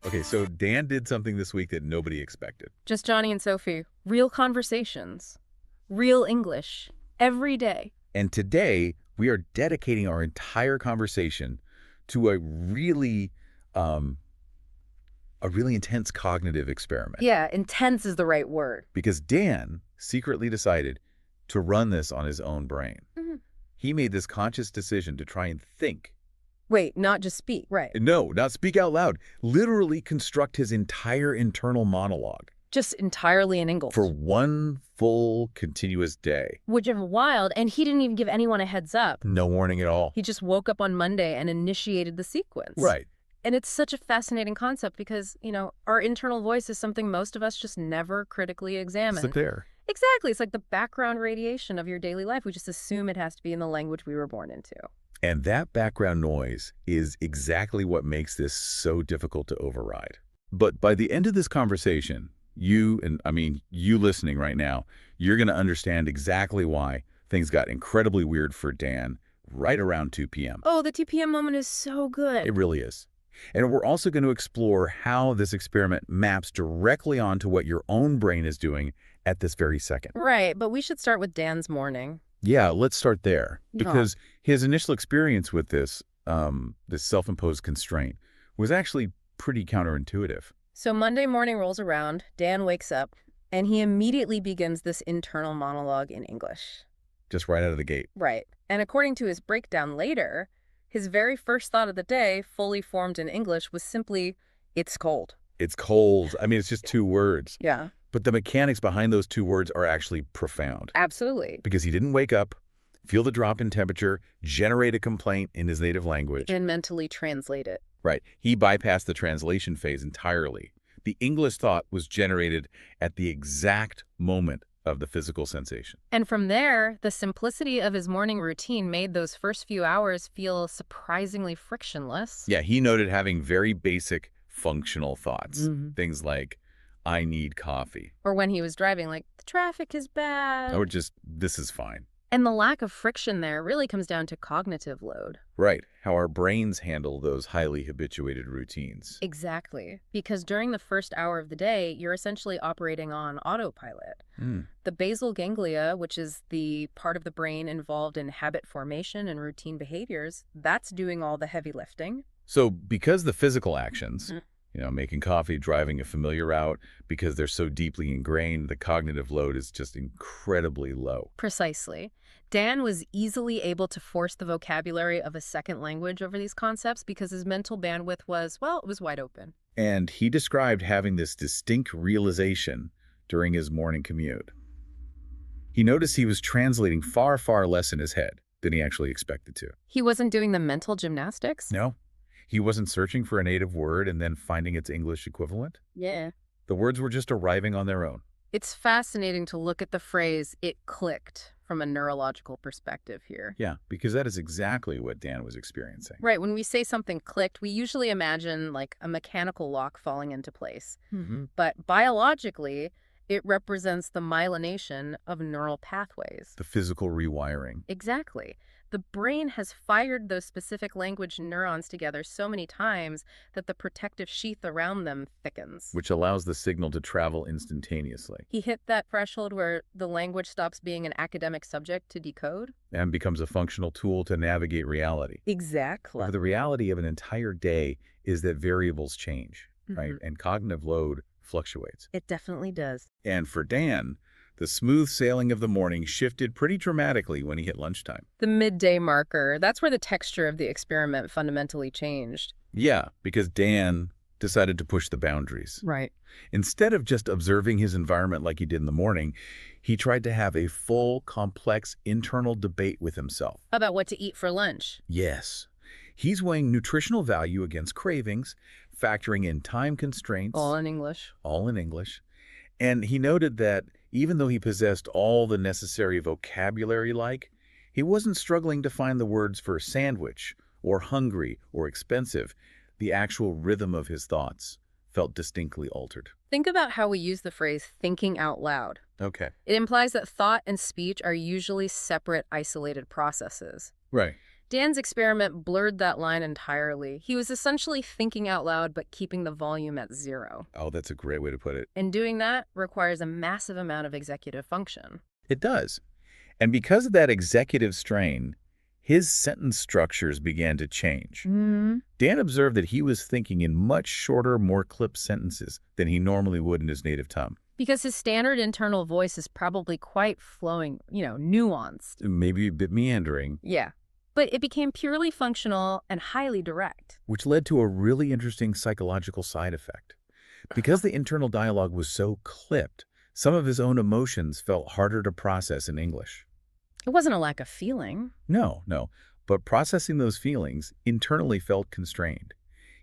Okay, so Dan did something this week that nobody expected. Just Johnny and Sophie. Real conversations. Real English. Every day. And today, we are dedicating our entire conversation to um, a really intense cognitive experiment. Yeah, intense is the right word. Because Dan secretly decided to run this on his own brain. He made this conscious decision to try and think. Wait, not just speak, right. No, not speak out loud. Literally construct his entire internal monologue. Just entirely in English. For one full, continuous day. Which is wild, and he didn't even give anyone a heads up. No warning at all. He just woke up on Monday and initiated the sequence. Right. And it's such a fascinating concept because, our internal voice is something most of us just never critically examine. Sit there. Exactly. It's like the background radiation of your daily life. We just assume it has to be in the language we were born into. And that background noise is exactly what makes this so difficult to override. But by the end of this conversation, you listening right now, you're going to understand exactly why things got incredibly weird for Dan right around 2 p.m. Oh, the 2 p.m. moment is so good. It really is. And we're also going to explore how this experiment maps directly onto what your own brain is doing at this very second. Right, but we should start with Dan's morning. Yeah, let's start there. Yeah. Because his initial experience with this self-imposed constraint was actually pretty counterintuitive. So Monday morning rolls around, Dan wakes up, and he immediately begins this internal monologue in English. Just right out of the gate. Right. And according to his breakdown later, his very first thought of the day, fully formed in English, was simply, "It's cold." It's cold. It's just 2 words. Yeah. But the mechanics behind those 2 words are actually profound. Absolutely. Because he didn't wake up, feel the drop in temperature, generate a complaint in his native language. And mentally translate it. Right. He bypassed the translation phase entirely. The English thought was generated at the exact moment of the physical sensation. And from there, the simplicity of his morning routine made those first few hours feel surprisingly frictionless. Yeah, he noted having very basic functional thoughts. Things like, I need coffee. Or when he was driving, like, the traffic is bad. Or just, this is fine. And the lack of friction there really comes down to cognitive load. Right, how our brains handle those highly habituated routines. Exactly. Because during the first hour of the day, you're essentially operating on autopilot. The basal ganglia, which is the part of the brain involved in habit formation and routine behaviors, that's doing all the heavy lifting. So because the physical actions, making coffee, driving a familiar route, because they're so deeply ingrained, the cognitive load is just incredibly low. Precisely. Dan was easily able to force the vocabulary of a second language over these concepts because his mental bandwidth was, it was wide open. And he described having this distinct realization during his morning commute. He noticed he was translating far, far less in his head than he actually expected to. He wasn't doing the mental gymnastics? No. He wasn't searching for a native word and then finding its English equivalent. Yeah. The words were just arriving on their own. It's fascinating to look at the phrase, "it clicked," from a neurological perspective here. Yeah, because that is exactly what Dan was experiencing. Right. When we say something clicked, we usually imagine like a mechanical lock falling into place. But biologically, it represents the myelination of neural pathways. The physical rewiring. Exactly. The brain has fired those specific language neurons together so many times that the protective sheath around them thickens. Which allows the signal to travel instantaneously. He hit that threshold where the language stops being an academic subject to decode. And becomes a functional tool to navigate reality. Exactly. The reality of an entire day is that variables change, right? And cognitive load fluctuates. It definitely does. And for Dan, the smooth sailing of the morning shifted pretty dramatically when he hit lunchtime. The midday marker, that's where the texture of the experiment fundamentally changed. Yeah, because Dan decided to push the boundaries. Right. Instead of just observing his environment like he did in the morning, he tried to have a full, complex internal debate with himself. About what to eat for lunch. Yes. He's weighing nutritional value against cravings, factoring in time constraints. All in English. All in English. And he noted that even though he possessed all the necessary vocabulary he wasn't struggling to find the words for sandwich or hungry or expensive. The actual rhythm of his thoughts felt distinctly altered. Think about how we use the phrase thinking out loud. Okay. It implies that thought and speech are usually separate, isolated processes. Right. Dan's experiment blurred that line entirely. He was essentially thinking out loud but keeping the volume at zero. Oh, that's a great way to put it. And doing that requires a massive amount of executive function. It does. And because of that executive strain, his sentence structures began to change. Dan observed that he was thinking in much shorter, more clipped sentences than he normally would in his native tongue. Because his standard internal voice is probably quite flowing, nuanced. Maybe a bit meandering. Yeah. But it became purely functional and highly direct. Which led to a really interesting psychological side effect. Because the internal dialogue was so clipped, some of his own emotions felt harder to process in English. It wasn't a lack of feeling. No. But processing those feelings internally felt constrained.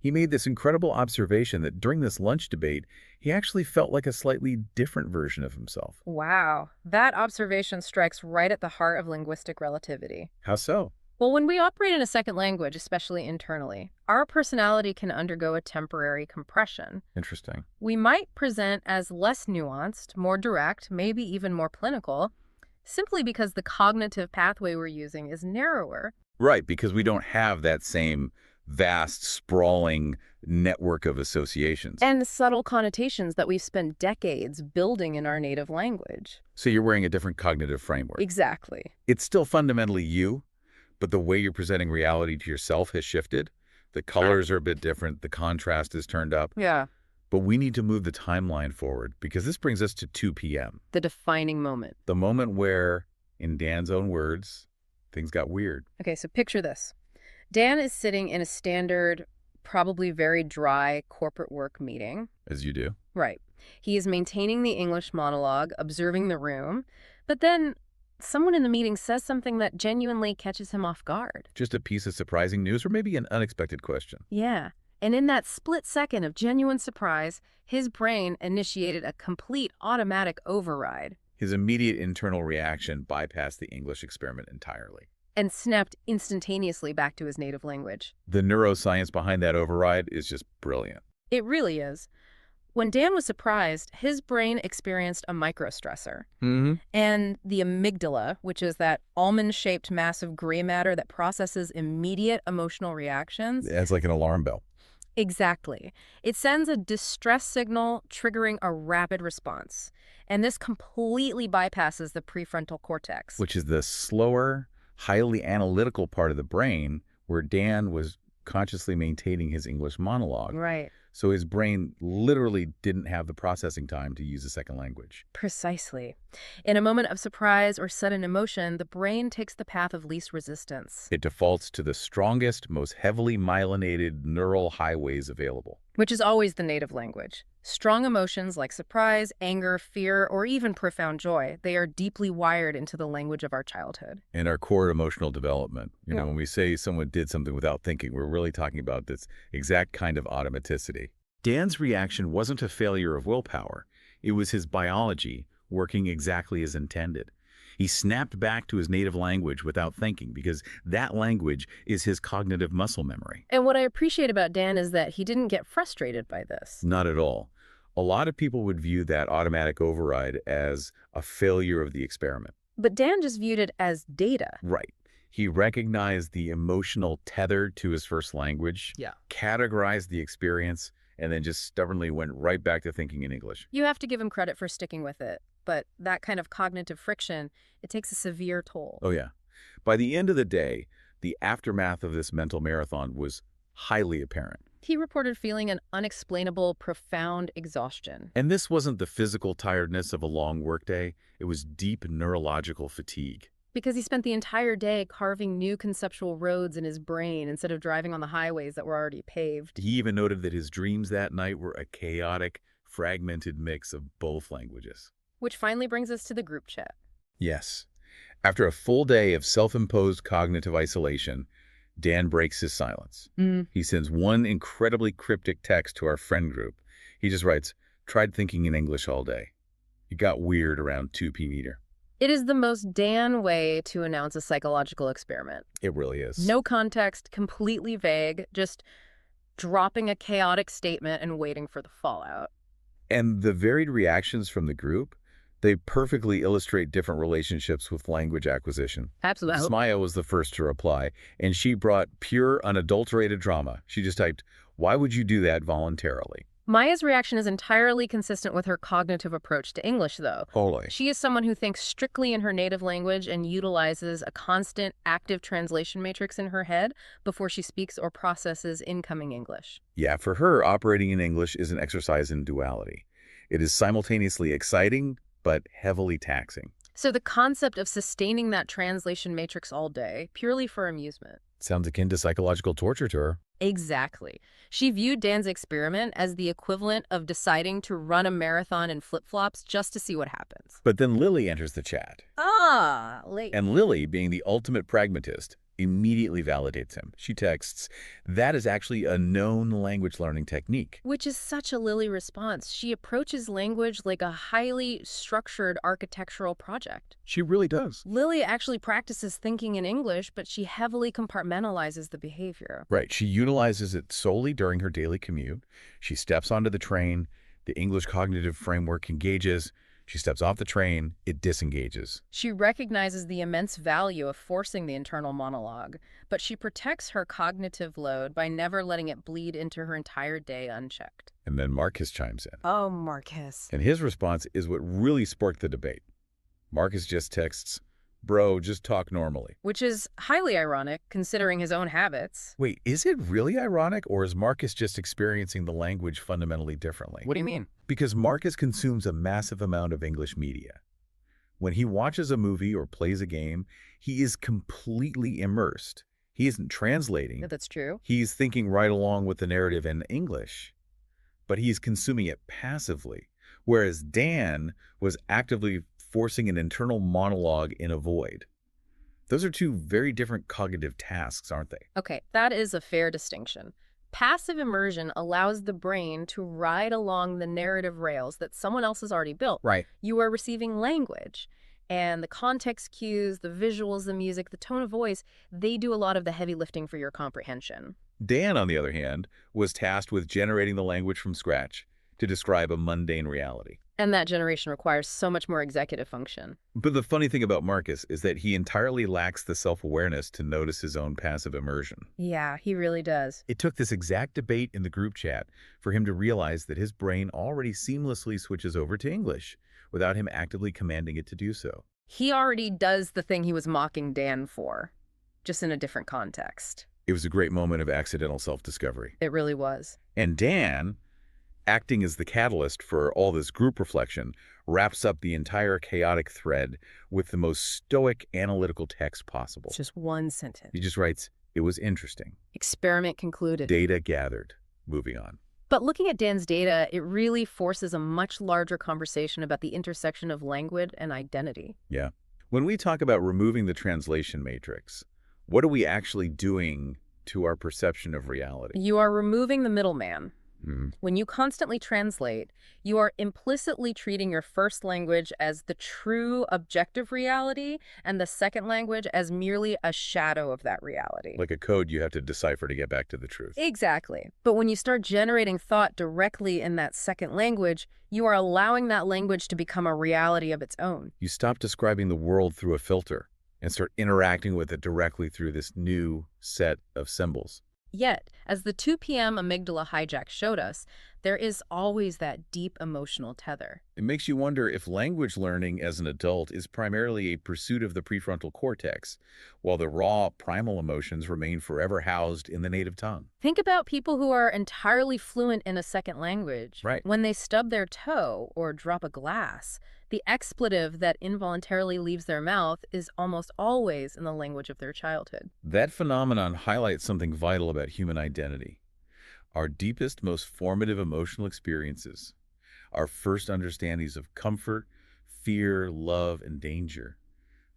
He made this incredible observation that during this lunch debate, he actually felt like a slightly different version of himself. Wow. That observation strikes right at the heart of linguistic relativity. How so? Well, when we operate in a second language, especially internally, our personality can undergo a temporary compression. Interesting. We might present as less nuanced, more direct, maybe even more clinical, simply because the cognitive pathway we're using is narrower. Right, because we don't have that same vast, sprawling network of associations. And subtle connotations that we've spent decades building in our native language. So you're wearing a different cognitive framework. Exactly. It's still fundamentally you, but the way you're presenting reality to yourself has shifted. The colors are a bit different. The contrast is turned up. Yeah. But we need to move the timeline forward because this brings us to 2 p.m. The defining moment. The moment where, in Dan's own words, things got weird. Okay, so picture this. Dan is sitting in a standard, probably very dry corporate work meeting. As you do. Right. He is maintaining the English monologue, observing the room, but then someone in the meeting says something that genuinely catches him off guard. Just a piece of surprising news or maybe an unexpected question. Yeah. And in that split second of genuine surprise, his brain initiated a complete automatic override. His immediate internal reaction bypassed the English experiment entirely. And snapped instantaneously back to his native language. The neuroscience behind that override is just brilliant. It really is. When Dan was surprised, his brain experienced a microstressor. And the amygdala, which is that almond-shaped mass of gray matter that processes immediate emotional reactions. It's like an alarm bell. Exactly. It sends a distress signal triggering a rapid response. And this completely bypasses the prefrontal cortex. Which is the slower, highly analytical part of the brain where Dan was consciously maintaining his English monologue. Right. So his brain literally didn't have the processing time to use a second language. Precisely. In a moment of surprise or sudden emotion, the brain takes the path of least resistance. It defaults to the strongest, most heavily myelinated neural highways available. Which is always the native language. Strong emotions like surprise, anger, fear, or even profound joy, they are deeply wired into the language of our childhood. And our core emotional development. You know, when we say someone did something without thinking, we're really talking about this exact kind of automaticity. Dan's reaction wasn't a failure of willpower. It was his biology working exactly as intended. He snapped back to his native language without thinking because that language is his cognitive muscle memory. And what I appreciate about Dan is that he didn't get frustrated by this. Not at all. A lot of people would view that automatic override as a failure of the experiment. But Dan just viewed it as data. Right. He recognized the emotional tether to his first language, categorized the experience, and then just stubbornly went right back to thinking in English. You have to give him credit for sticking with it. But that kind of cognitive friction, it takes a severe toll. Oh, yeah. By the end of the day, the aftermath of this mental marathon was highly apparent. He reported feeling an unexplainable, profound exhaustion. And this wasn't the physical tiredness of a long workday. It was deep neurological fatigue. Because he spent the entire day carving new conceptual roads in his brain instead of driving on the highways that were already paved. He even noted that his dreams that night were a chaotic, fragmented mix of both languages. Which finally brings us to the group chat. Yes. After a full day of self-imposed cognitive isolation, Dan breaks his silence. He sends one incredibly cryptic text to our friend group. He just writes, "Tried thinking in English all day. It got weird around 2 p.m. It is the most Dan way to announce a psychological experiment. It really is. No context, completely vague, just dropping a chaotic statement and waiting for the fallout. And the varied reactions from the group, They perfectly illustrate different relationships with language acquisition. Absolutely. Smaya was the first to reply, and she brought pure, unadulterated drama. She just typed, "Why would you do that voluntarily?" Maya's reaction is entirely consistent with her cognitive approach to English, though. Totally. She is someone who thinks strictly in her native language and utilizes a constant active translation matrix in her head before she speaks or processes incoming English. Yeah, for her, operating in English is an exercise in duality. It is simultaneously exciting, but heavily taxing. So the concept of sustaining that translation matrix all day, purely for amusement. Sounds akin to psychological torture to her. Exactly. She viewed Dan's experiment as the equivalent of deciding to run a marathon in flip-flops just to see what happens. But then Lily enters the chat. Late. And Lily, being the ultimate pragmatist, immediately validates him. She texts, "That is actually a known language learning technique." Which is such a Lily response. She approaches language like a highly structured architectural project. She really does. Lily actually practices thinking in English, but she heavily compartmentalizes the behavior. Right. She utilizes it solely during her daily commute. She steps onto the train. The English cognitive framework engages. She steps off the train. It disengages. She recognizes the immense value of forcing the internal monologue, but she protects her cognitive load by never letting it bleed into her entire day unchecked. And then Marcus chimes in. Oh, Marcus. And his response is what really sparked the debate. Marcus just texts, "Bro, just talk normally." Which is highly ironic, considering his own habits. Wait, is it really ironic, or is Marcus just experiencing the language fundamentally differently? What do you mean? Because Marcus consumes a massive amount of English media. When he watches a movie or plays a game, he is completely immersed. He isn't translating. That's true. He's thinking right along with the narrative in English, but he's consuming it passively, whereas Dan was actively forcing an internal monologue in a void. Those are two very different cognitive tasks, aren't they? Okay, that is a fair distinction. Passive immersion allows the brain to ride along the narrative rails that someone else has already built. Right. You are receiving language, and the context cues, the visuals, the music, the tone of voice, they do a lot of the heavy lifting for your comprehension. Dan, on the other hand, was tasked with generating the language from scratch to describe a mundane reality. And that generation requires so much more executive function. But the funny thing about Marcus is that he entirely lacks the self-awareness to notice his own passive immersion. Yeah, he really does. It took this exact debate in the group chat for him to realize that his brain already seamlessly switches over to English without him actively commanding it to do so. He already does the thing he was mocking Dan for, just in a different context. It was a great moment of accidental self-discovery. It really was. And Dan, acting as the catalyst for all this group reflection, wraps up the entire chaotic thread with the most stoic analytical text possible. It's just one sentence. He just writes, "It was interesting. Experiment concluded. Data gathered. Moving on." But looking at Dan's data, it really forces a much larger conversation about the intersection of language and identity. Yeah. When we talk about removing the translation matrix, what are we actually doing to our perception of reality? You are removing the middleman. Mhm. When you constantly translate, you are implicitly treating your first language as the true objective reality and the second language as merely a shadow of that reality. Like a code you have to decipher to get back to the truth. Exactly. But when you start generating thought directly in that second language, you are allowing that language to become a reality of its own. You stop describing the world through a filter and start interacting with it directly through this new set of symbols. Yet, as the 2 p.m. amygdala hijack showed us, there is always that deep emotional tether. It makes you wonder if language learning as an adult is primarily a pursuit of the prefrontal cortex, while the raw, primal emotions remain forever housed in the native tongue. Think about people who are entirely fluent in a second language. Right. When they stub their toe or drop a glass, the expletive that involuntarily leaves their mouth is almost always in the language of their childhood. That phenomenon highlights something vital about human identity. Our deepest, most formative emotional experiences, our first understandings of comfort, fear, love, and danger,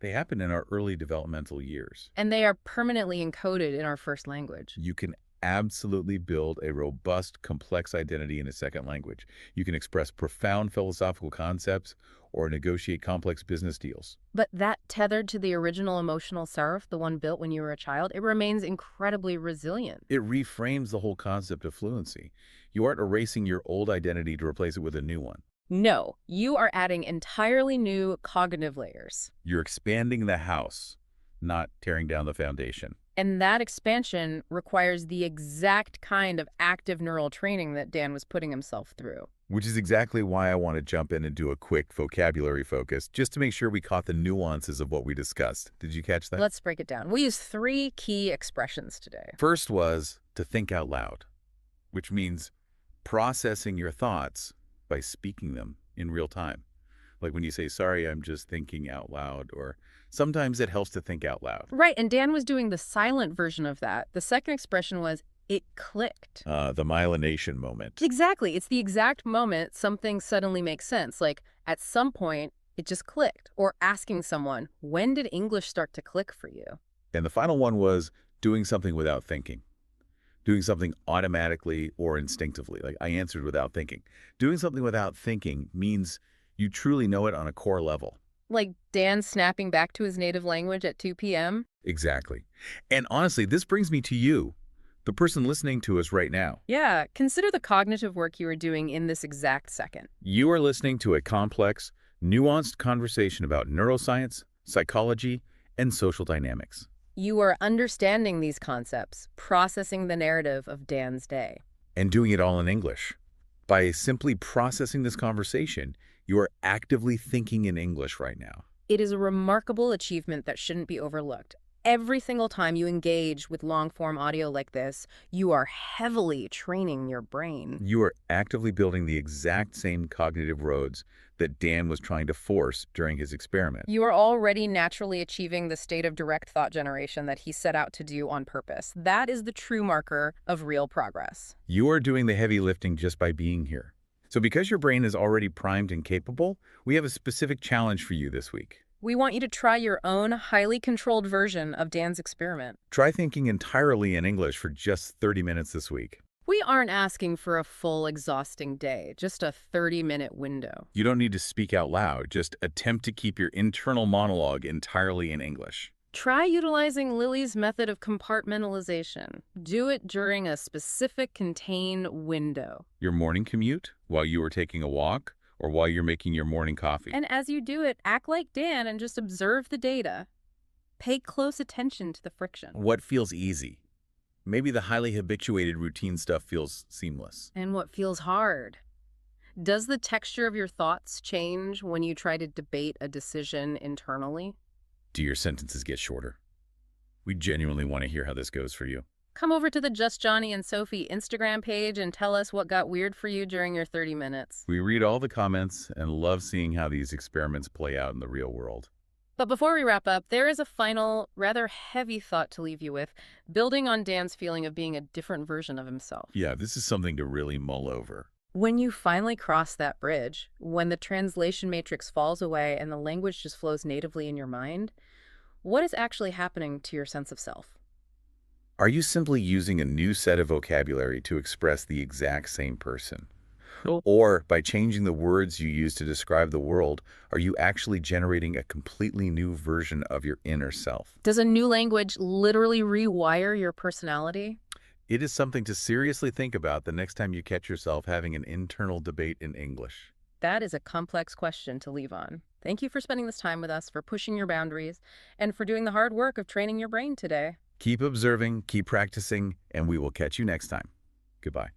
they happen in our early developmental years. And they are permanently encoded in our first language. You can absolutely build a robust, complex identity in a second language. You can express profound philosophical concepts or negotiate complex business deals. But that tethered to the original emotional self, the one built when you were a child, it remains incredibly resilient. It reframes the whole concept of fluency. You aren't erasing your old identity to replace it with a new one. No, you are adding entirely new cognitive layers. You're expanding the house, not tearing down the foundation. And that expansion requires the exact kind of active neural training that Dan was putting himself through. Which is exactly why I want to jump in and do a quick vocabulary focus, just to make sure we caught the nuances of what we discussed. Did you catch that? Let's break it down. We use 3 key expressions today. First was to think out loud, which means processing your thoughts by speaking them in real time. Like when you say, sorry, I'm just thinking out loud, or sometimes it helps to think out loud. Right, and Dan was doing the silent version of that. The second expression was, it clicked. The myelination moment. Exactly. It's the exact moment something suddenly makes sense. Like, at some point, it just clicked. Or asking someone, when did English start to click for you? And the final one was doing something without thinking. Doing something automatically or instinctively. Like I answered without thinking. Doing something without thinking means you truly know it on a core level. Like Dan snapping back to his native language at 2 p.m.? Exactly. And honestly, this brings me to you, the person listening to us right now. Yeah, consider the cognitive work you are doing in this exact second. You are listening to a complex, nuanced conversation about neuroscience, psychology, and social dynamics. You are understanding these concepts, processing the narrative of Dan's day. And doing it all in English. By simply processing this conversation, you are actively thinking in English right now. It is a remarkable achievement that shouldn't be overlooked. Every single time you engage with long-form audio like this, you are heavily training your brain. You are actively building the exact same cognitive roads that Dan was trying to force during his experiment. You are already naturally achieving the state of direct thought generation that he set out to do on purpose. That is the true marker of real progress. You are doing the heavy lifting just by being here. So because your brain is already primed and capable, we have a specific challenge for you this week. We want you to try your own highly controlled version of Dan's experiment. Try thinking entirely in English for just 30 minutes this week. We aren't asking for a full, exhausting day, just a 30-minute window. You don't need to speak out loud. Just attempt to keep your internal monologue entirely in English. Try utilizing Lily's method of compartmentalization. Do it during a specific contained window. Your morning commute, while you are taking a walk, or while you're making your morning coffee. And as you do it, act like Dan and just observe the data. Pay close attention to the friction. What feels easy? Maybe the highly habituated routine stuff feels seamless. And what feels hard? Does the texture of your thoughts change when you try to debate a decision internally? Do your sentences get shorter? We genuinely want to hear how this goes for you. Come over to the Just Johnny and Sophie Instagram page and tell us what got weird for you during your 30 minutes. We read all the comments and love seeing how these experiments play out in the real world. But before we wrap up, there is a final, rather heavy thought to leave you with, building on Dan's feeling of being a different version of himself. Yeah, this is something to really mull over. When you finally cross that bridge, when the translation matrix falls away and the language just flows natively in your mind, what is actually happening to your sense of self? Are you simply using a new set of vocabulary to express the exact same person? Or by changing the words you use to describe the world, are you actually generating a completely new version of your inner self? Does a new language literally rewire your personality? It is something to seriously think about the next time you catch yourself having an internal debate in English. That is a complex question to leave on. Thank you for spending this time with us, for pushing your boundaries, and for doing the hard work of training your brain today. Keep observing, keep practicing, and we will catch you next time. Goodbye.